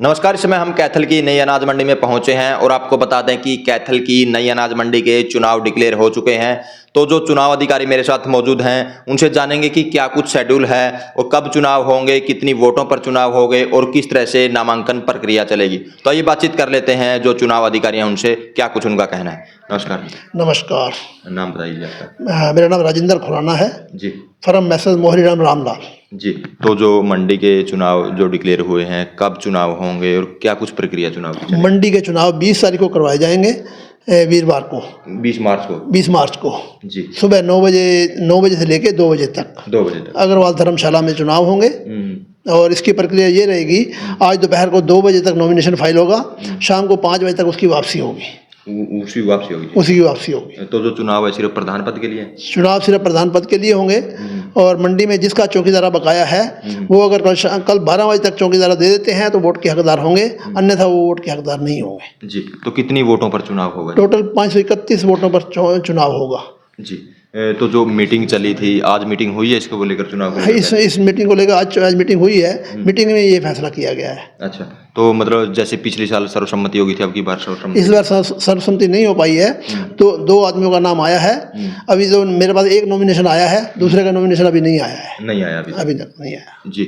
नमस्कार। इस समय हम कैथल की नई अनाज मंडी में पहुंचे हैं और आपको बता दें कि कैथल की नई अनाज मंडी के चुनाव डिक्लेयर हो चुके हैं। तो जो चुनाव अधिकारी मेरे साथ मौजूद हैं उनसे जानेंगे कि क्या कुछ शेड्यूल है और कब चुनाव होंगे, कितनी वोटों पर चुनाव होंगे और किस तरह से नामांकन प्रक्रिया चलेगी। तो आइए बातचीत कर लेते हैं जो चुनाव अधिकारी हैं उनसे, क्या कुछ उनका कहना है। नमस्कार। नमस्कार। नाम बताइए आपका। मेरा नाम राजेंद्र खुराना है जी। फर्म मैसेज मोहरी राम रामलाल। जी। तो जो मंडी के चुनाव जो डिक्लेयर हुए हैं, कब चुनाव होंगे और क्या कुछ प्रक्रिया चुनाव की चलेगी? मंडी के चुनाव 20 तारीख को करवाए जाएंगे, वीरवार को 20 मार्च को। 20 मार्च को जी। सुबह 9 बजे से लेके 2 बजे तक 2 बजे तक अग्रवाल धर्मशाला में चुनाव होंगे। और इसकी प्रक्रिया ये रहेगी, आज दोपहर को 2 बजे तक नॉमिनेशन फाइल होगा, शाम को 5 बजे तक उसकी वापसी होगी। उसी वापसी होगी। उसी की वापसी होगी। तो जो चुनाव है सिर्फ प्रधान पद के लिए? चुनाव सिर्फ प्रधान पद के लिए होंगे। और मंडी में जिसका चौकीदारा बकाया है वो अगर कल 12 बजे तक चौकीदारा दे देते हैं तो वोट के हकदार होंगे, अन्यथा वो वोट के हकदार नहीं होंगे। जी। तो कितनी वोटों पर चुनाव होगा? टोटल 531 वोटों पर चुनाव होगा। जी। तो जो मीटिंग चली थी, आज मीटिंग हुई है इसको लेकर चुनाव को? इस मीटिंग को लेकर आज मीटिंग हुई है। मीटिंग में ये फैसला किया गया है। अच्छा। तो मतलब जैसे पिछले साल सर्वसम्मति होगी थी, अब की बार सर्वसम्मति? इस बार सर्वसम्मति नहीं हो पाई है। तो 2 आदमियों का नाम आया है। अभी जो मेरे पास एक नॉमिनेशन आया है, दूसरे का नॉमिनेशन अभी नहीं आया है। नहीं आया अभी तक नहीं आया। जी।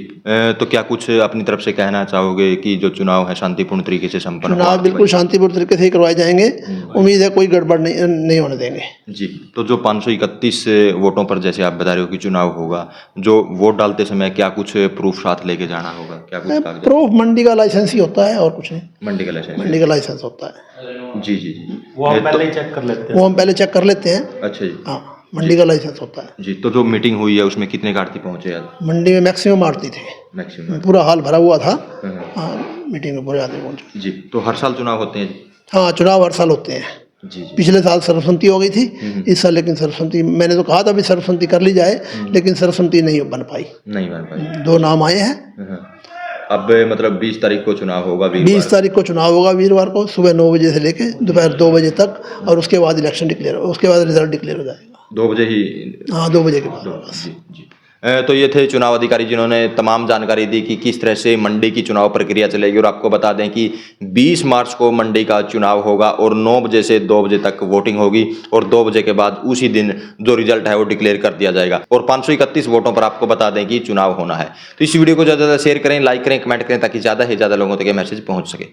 तो क्या कुछ अपनी तरफ से कहना चाहोगे कि जो चुनाव है शांतिपूर्ण तरीके से संपन्न? चुनाव बिल्कुल शांतिपूर्ण तरीके से ही करवाए जाएंगे। उम्मीद है कोई गड़बड़ नहीं होने देंगे। जी। तो जो 531 वोटों पर जैसे आप बता रहे हो कि चुनाव होगा, जो वोट डालते समय क्या कुछ प्रूफ साथ लेके जाना होगा? क्या कुछ कागजात? प्रूफ मंडी का लाइसेंस ही होता है और कुछ नहीं। मंडी का लाइसेंस? मंडी का लाइसेंस होता है। जी जी जी। वो हम पहले ही चेक कर लेते हैं। वो हम पहले चेक कर लेते हैं। अच्छा जी। हाँ, मंडी का लाइसेंस होता है। जी। तो जो मीटिंग हुई है उसमें कितने आड़ती पहुंचे आज? मंडी में मैक्सिमम आड़ती थे, मैक्सिमम? पूरा हाल भरा हुआ था। हाँ, मीटिंग में पूरे आदमी पहुंचे। जी। तो हर साल चुनाव होते हैं? हाँ, चुनाव हर साल होते हैं। जी जी। पिछले साल सर्वसम्मति हो गई थी, इस साल लेकिन सर्वसम्मति, मैंने तो कहा था भी सर्वसम्मति कर ली जाए, लेकिन सर्वसम्मति नहीं बन पाई। नहीं बन पाई। 2 नाम आए हैं। अब मतलब 20 तारीख को चुनाव होगा, 20 तारीख को चुनाव होगा, वीरवार को सुबह 9 बजे से लेके दोपहर 2 बजे तक। और उसके बाद इलेक्शन डिक्लेयर, उसके बाद रिजल्ट डिक्लेयर हो जाएगा 2 बजे ही? हाँ, 2 बजे के बाद बस। जी जी। तो ये थे चुनाव अधिकारी जिन्होंने तमाम जानकारी दी कि किस तरह से मंडी की चुनाव प्रक्रिया चलेगी। और आपको बता दें कि 20 मार्च को मंडी का चुनाव होगा और 9 बजे से 2 बजे तक वोटिंग होगी और 2 बजे के बाद उसी दिन जो रिजल्ट है वो डिक्लेयर कर दिया जाएगा। और 531 वोटों पर आपको बता दें कि चुनाव होना है। तो इस वीडियो को ज़्यादा से ज़्यादा शेयर करें, लाइक करें, कमेंट करें ताकि ज़्यादा से ज़्यादा लोगों तक ये मैसेज पहुँच सके।